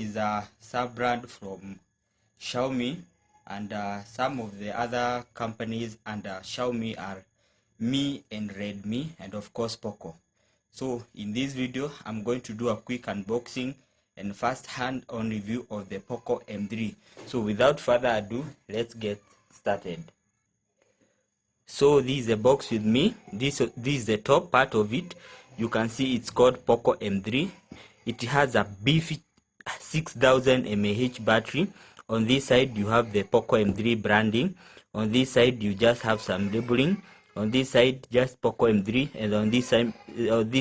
is a sub-brand from Xiaomi, and some of the other companies under Xiaomi are Mi and Redmi, and of course POCO. So in this video, I'm going to do a quick unboxing and first hand on review of the POCO M3. So without further ado, let's get started. So this is a box with me. This is the top part of it. You can see it's called POCO M3. It has a beefy 6000 mAh battery. On this side you have the POCO M3 branding. On this side you just have some labeling. On this side just POCO M3, and on this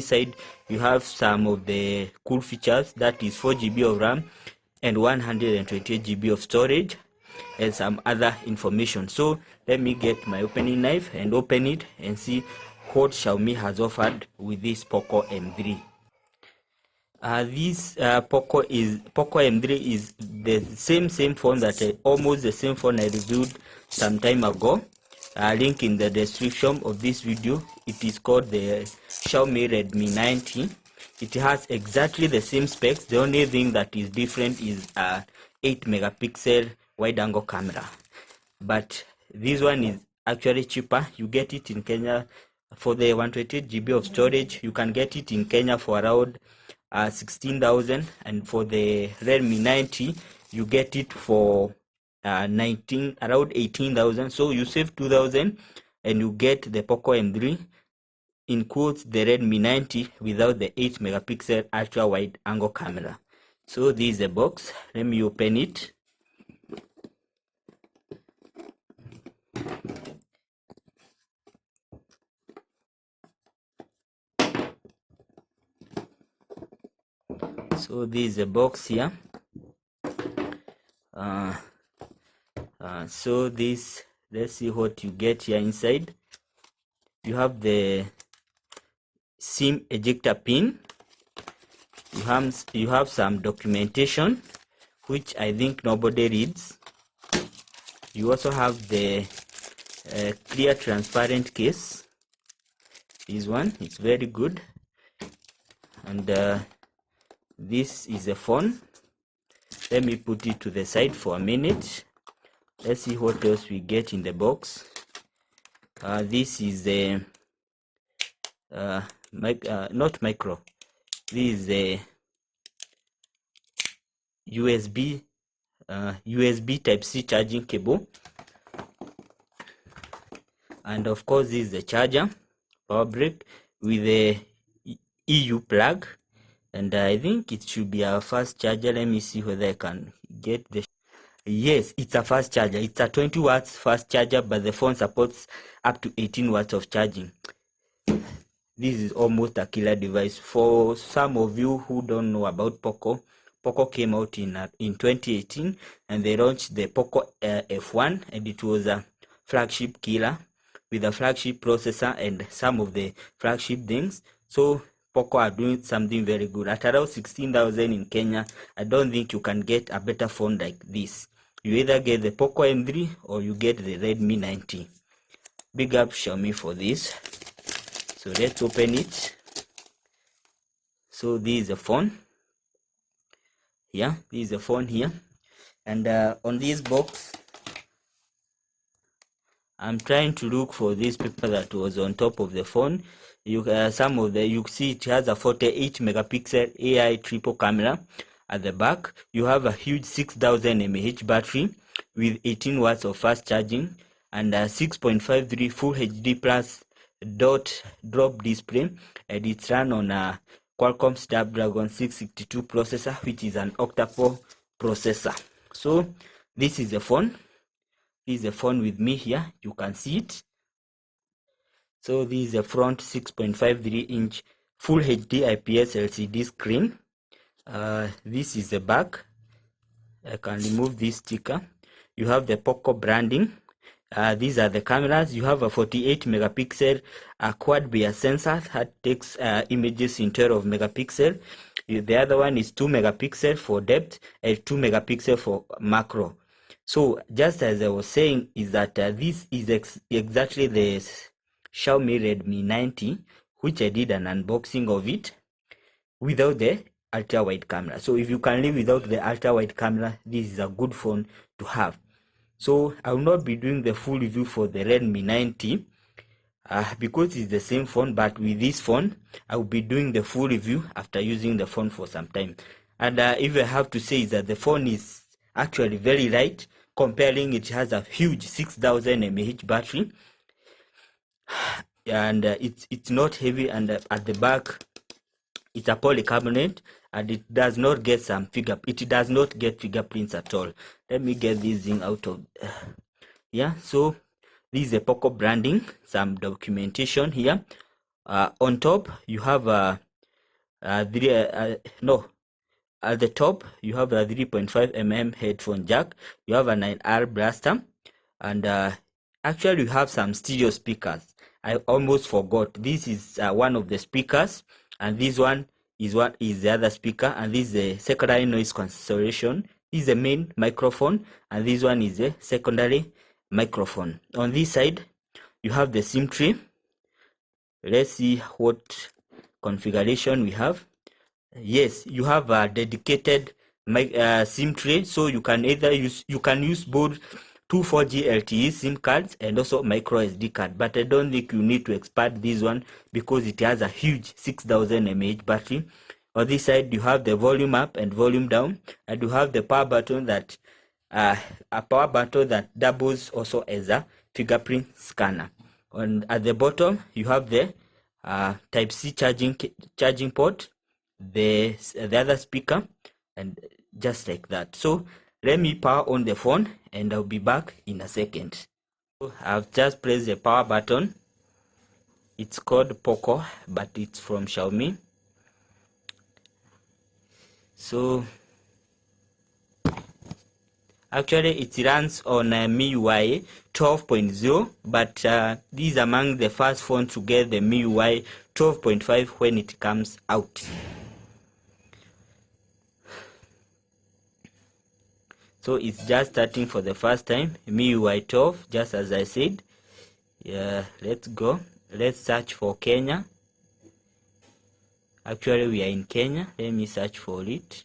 side you have some of the cool features, that is 4 GB of RAM and 128 GB of storage and some other information. So let me get my opening knife and open it and see what Xiaomi has offered with this POCO M3. This POCO M3 is the same phone that almost the same phone I reviewed some time ago. Link in the description of this video. It is called the Xiaomi Redmi 90. It has exactly the same specs. The only thing that is different is 8 megapixel wide angle camera, but this one is actually cheaper. You get it in Kenya for the 128 GB of storage. You can get it in Kenya for around 16,000, and for the Redmi 90 you get it for around 18,000. So you save 2,000 and you get the POCO M3, includes the Redmi 90 without the 8 megapixel ultra wide angle camera. So this is the box. Let me open it. So this is the box here. So this, let's see what you get here inside. You have the SIM ejector pin. You have some documentation which I think nobody reads. You also have the clear transparent case. This one is very good, and this is a phone. Let me put it to the side for a minute. Let's see what else we get in the box. This is the not micro. This is the USB Type-C charging cable, and of course this is the charger, power brick with a EU plug, and I think it should be a fast charger. Let me see whether I can get the... Yes, it's a fast charger. It's a 20 watts fast charger, but the phone supports up to 18 watts of charging. This is almost a killer device. For some of you who don't know about POCO, POCO came out in 2018, and they launched the POCO F1, and it was a flagship killer with a flagship processor and some of the flagship things. So POCO are doing something very good. At around 16,000 in Kenya, I don't think you can get a better phone like this. You either get the POCO M3 or you get the Redmi 90. Big up Xiaomi for this. So let's open it. So this is a phone. Yeah, this is a phone here, and on this box I'm trying to look for this paper that was on top of the phone. You see it has a 48 megapixel AI triple camera at the back. You have a huge 6000 mAh battery with 18 watts of fast charging, and a 6.53 full HD plus drop display, and it's run on a Qualcomm Snapdragon 662 processor, which is an octa-core processor. So this is the phone. This is the phone with me here. You can see it. So this is the front 6.53 inch full HD IPS LCD screen. This is the back. I can remove this sticker. You have the POCO branding. These are the cameras. You have a 48 megapixel quad rear sensor that takes images in 12 megapixel. The other one is 2 megapixel for depth and 2 megapixel for macro. So just as I was saying, is that this is exactly the Xiaomi Redmi 90, which I did an unboxing of it without the ultra wide camera. So if you can live without the ultra wide camera, this is a good phone to have. So I will not be doing the full review for the Redmi 90 because it's the same phone, but with this phone I will be doing the full review after using the phone for some time. And if I have to say is that the phone is actually very light, comparing it has a huge 6000 mAh battery, and it's not heavy, and at the back it's a polycarbonate, and it does not get fingerprints at all. Let me get this thing out of yeah. So this is a POCO branding, some documentation here. On top you have at the top you have a 3.5 mm headphone jack, you have a 9R blaster, and actually you have some stereo speakers. I almost forgot, this is one of the speakers, and this one is the other speaker, and this is the secondary noise cancellation. This is the main microphone, and this one is a secondary microphone. On this side you have the SIM tray. Let's see what configuration we have. Yes, you have a dedicated SIM tray, so you can use both 240 LTE SIM cards and also micro SD card, but I don't think you need to expand this one because it has a huge 6000 mAh battery. On this side you have the volume up and volume down, and you have the power button that doubles also as a fingerprint scanner. And at the bottom you have the type C charging port, the other speaker, and just like that. So let me power on the phone and I'll be back in a second. So I've just pressed the power button. It's called POCO, but it's from Xiaomi. So actually it runs on MIUI 12.0, but this is among the first phones to get the MIUI 12.5 when it comes out. So it's just starting for the first time, MIUI 12, just as I said. Yeah, let's go. Let's search for Kenya. Actually we are in Kenya. Let me search for it.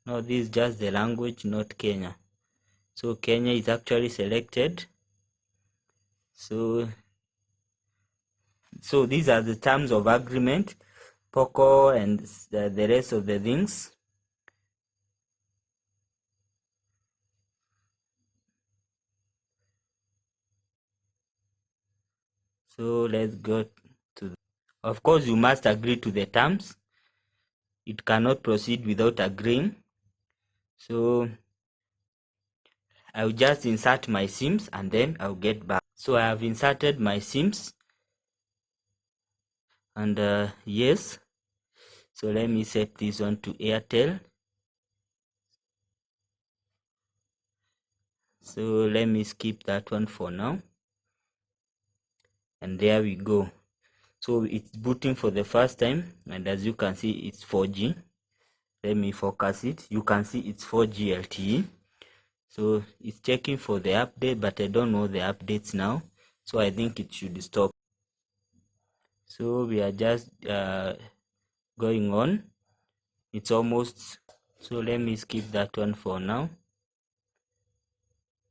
No, this is just the language, not Kenya. So Kenya is actually selected. So these are the terms of agreement, POCO and the rest of the things. So let's go to, of course you must agree to the terms. It cannot proceed without agreeing. So I'll just insert my SIMs and then I'll get back. So I have inserted my SIMs, and yes, so let me set this one to Airtel. So let me skip that one for now, and there we go. So it's booting for the first time, and as you can see it's 4G. Let me focus it. You can see it's 4G LTE. So it's checking for the update, but I don't know the updates now, so I think it should stop. So we are just going on. It's almost, so let me skip that one for now.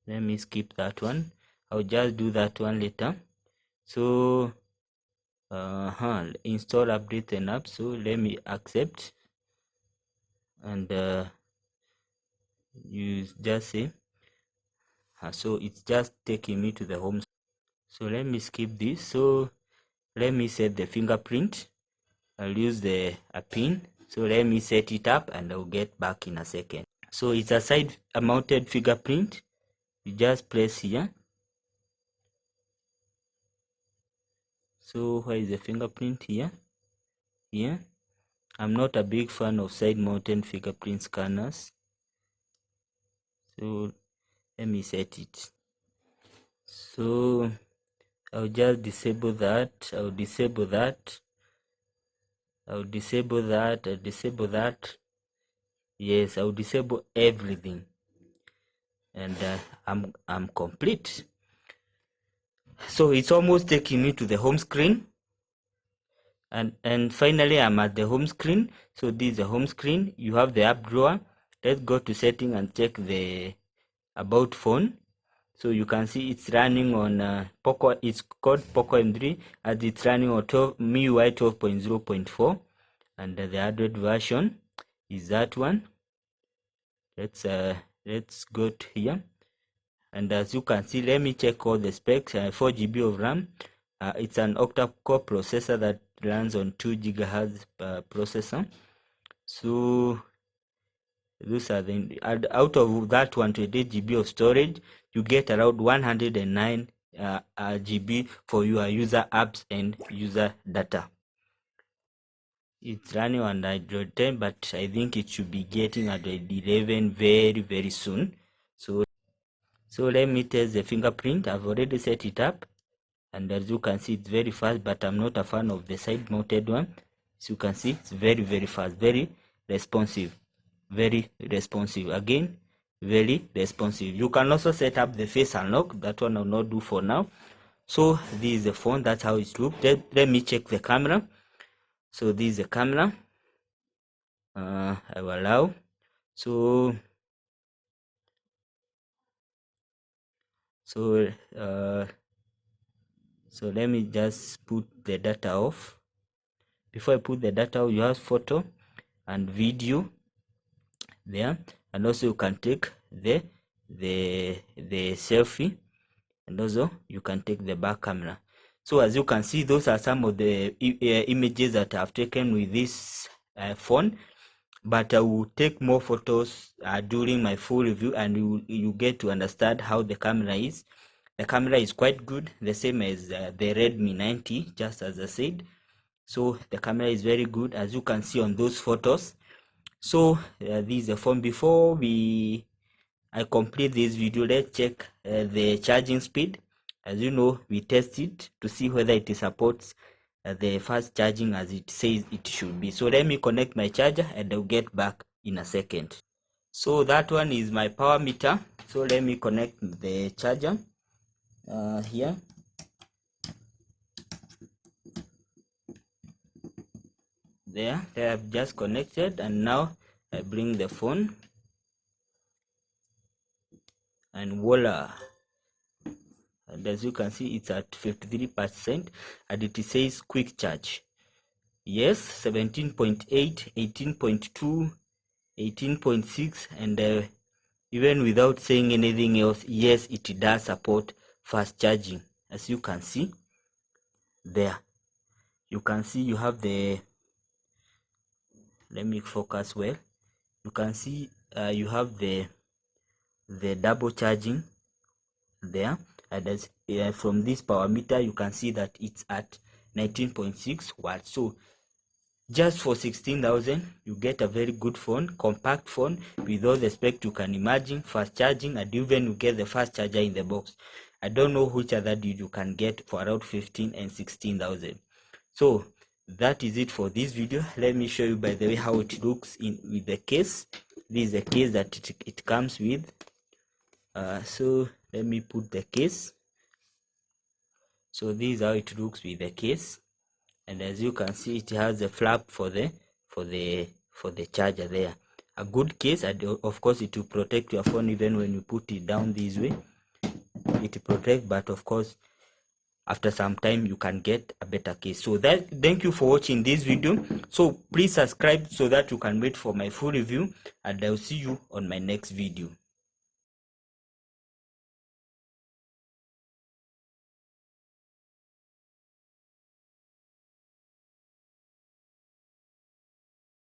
Let me skip that one. I'll just do that one later. So install update and app. So let me accept, and you just say so it's just taking me to the home. So let me skip this. So let me set the fingerprint. I'll use a pin. So let me set it up and I'll get back in a second. So it's a side mounted fingerprint. You just press here. So where is the fingerprint? Here. I'm not a big fan of side mounted fingerprint scanners. So let me set it. So I'll just disable that. I'll disable that. Yes, I'll disable everything, and I'm complete. So it's almost taking me to the home screen, and finally I'm at the home screen. So this is the home screen. You have the app drawer. Let's go to setting and check the about phone. So you can see it's running on POCO. It's called POCO M3, as it's running on MIUI 12.0.4, and the Android version is that one. Let's go to here, and as you can see, let me check all the specs. 4 GB of RAM. It's an octa-core processor that runs on 2 GHz processor. So those are the out of that 128 GB of storage, you get around 109 GB for your user apps and user data. It's running on Android 10, but I think it should be getting Android 11 very soon. So let me test the fingerprint. I've already set it up, and as you can see, it's very fast, but I'm not a fan of the side mounted one. As you can see, it's very fast, very responsive. Again, very responsive. You can also set up the face unlock. That one I'll not do for now. So this is the phone. That's how it looks. Let me check the camera. So this is the camera. I will allow. So let me just put the data off. Before I put the data off, you have photo and video there, and also you can take the selfie, and also you can take the back camera. So as you can see, those are some of the images that I've taken with this phone, but I will take more photos during my full review, and you get to understand how the camera is. The camera is quite good, the same as the Redmi 90, just as I said. So the camera is very good, as you can see on those photos. So this is the phone. Before I complete this video, let's check the charging speed. As you know, we test it to see whether it supports the fast charging as it says it should be. So let me connect my charger, and I'll get back in a second. So that one is my power meter. So let me connect the charger here. There I've just connected, and now I bring the phone, and voila, and as you can see, it's at 53%, and it says quick charge. Yes, 17.8, 18.2, 18.6, and even without saying anything else, yes, it does support fast charging. As you can see there, you can see you have the, let me focus well, you can see you have the double charging there, and as from this power meter you can see that it's at 19.6 watts. So just for 16,000 you get a very good phone, compact phone with all the specs you can imagine, fast charging, and even you get the fast charger in the box. I don't know which other deal you can get for around 15 and 16,000. So that is it for this video. Let me show you, by the way, how it looks with the case. This is the case that it comes with. So let me put the case. So this is how it looks with the case, and as you can see, it has a flap for the charger there. A good case, and of course it will protect your phone even when you put it down this way. It protects, but of course after some time you can get a better case. So thank you for watching this video. So please subscribe so that you can wait for my full review, and I'll see you on my next video.